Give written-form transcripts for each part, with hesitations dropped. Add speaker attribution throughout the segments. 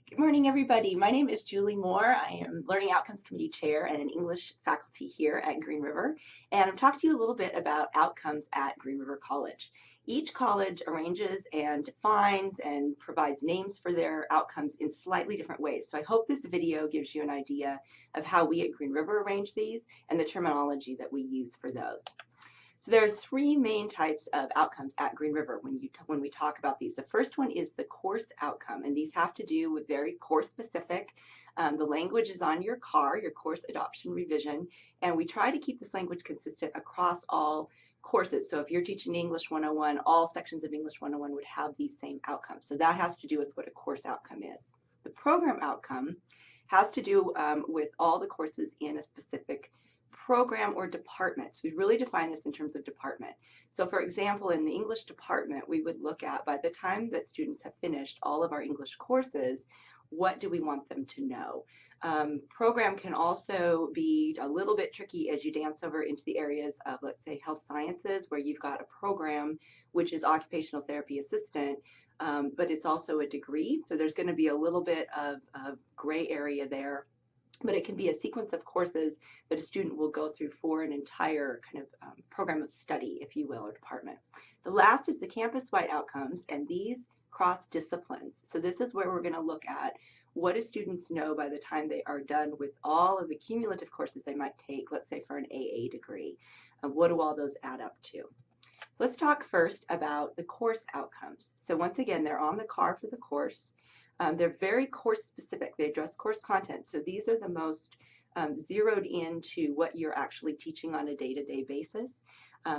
Speaker 1: Good morning, everybody. My name is Julie Moore. I am Learning Outcomes Committee Chair and an English faculty here at Green River. And I'm talking to you a little bit about outcomes at Green River College. Each college arranges and defines and provides names for their outcomes in slightly different ways. So I hope this video gives you an idea of how we at Green River arrange these and the terminology that we use for those. So there are three main types of outcomes at Green River when we talk about these. The first one is the course outcome, and these have to do with very course specific. The language is on your CAR, your course adoption revision, and we try to keep this language consistent across all courses. So if you're teaching English 101, all sections of English 101 would have these same outcomes. So that has to do with what a course outcome is. The program outcome has to do with all the courses in a specific program or department. So we really define this in terms of department. So for example, in the English department, we would look at, by the time that students have finished all of our English courses, what do we want them to know? Program can also be a little bit tricky as you dance over into the areas of, let's say, health sciences, where you've got a program which is occupational therapy assistant, but it's also a degree. So there's going to be a little bit of gray area there. But it can be a sequence of courses that a student will go through for an entire kind of program of study, if you will, or department. The last is the campus-wide outcomes, and these cross disciplines. So this is where we're going to look at what do students know by the time they are done with all of the cumulative courses they might take, let's say for an AA degree. What do all those add up to? So let's talk first about the course outcomes. So once again, they're on the CAR for the course. They're very course specific. They address course content. So these are the most zeroed into what you're actually teaching on a day-to-day basis.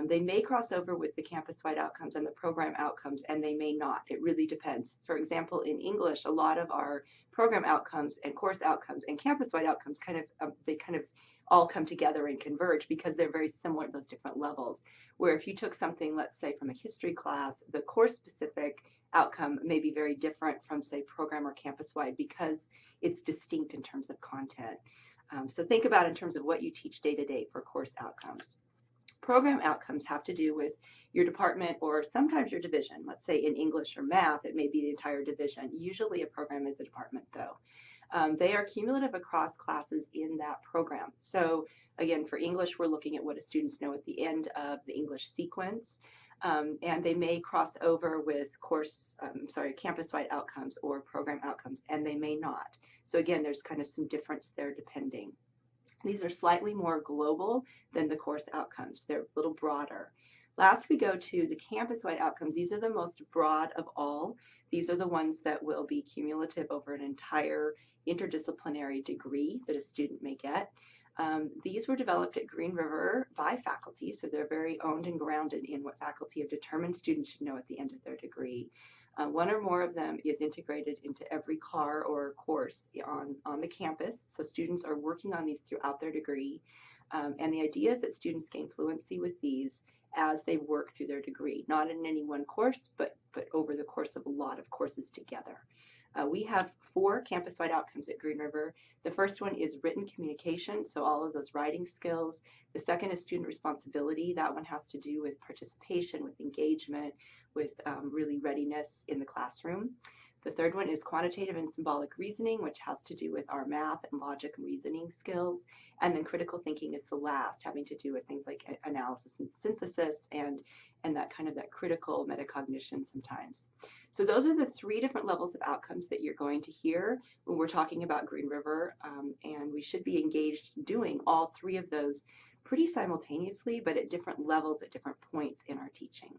Speaker 1: They may cross over with the campus-wide outcomes and the program outcomes, and they may not. It really depends. For example, in English, a lot of our program outcomes and course outcomes and campus-wide outcomes they kind of all come together and converge because they're very similar at those different levels. Where if you took something, let's say, from a history class, the course-specific outcome may be very different from, say, program or campus-wide because it's distinct in terms of content. So think about in terms of what you teach day to day for course outcomes. Program outcomes have to do with your department or sometimes your division. Let's say in English or math, it may be the entire division. Usually a program is a department though. They are cumulative across classes in that program. So again, for English, we're looking at what do students know at the end of the English sequence. And they may cross over with campus-wide outcomes or program outcomes, and they may not. So again, there's kind of some difference there depending. These are slightly more global than the course outcomes. They're a little broader. Last, we go to the campus-wide outcomes. These are the most broad of all. These are the ones that will be cumulative over an entire interdisciplinary degree that a student may get. These were developed at Green River by faculty, so they're very owned and grounded in what faculty have determined students should know at the end of their degree. One or more of them is integrated into every CAR or course on the campus, so students are working on these throughout their degree. And the idea is that students gain fluency with these as they work through their degree, not in any one course, but over the course of a lot of courses together. We have 4 campus-wide outcomes at Green River. The first one is written communication, so all of those writing skills. The second is student responsibility. That one has to do with participation, with engagement, with really readiness in the classroom. The third one is quantitative and symbolic reasoning, which has to do with our math and logic and reasoning skills. And then critical thinking is the last, having to do with things like analysis and synthesis and that kind of that critical metacognition sometimes. So those are the 3 different levels of outcomes that you're going to hear when we're talking about Green River, and we should be engaged doing all 3 of those pretty simultaneously, but at different levels at different points in our teaching.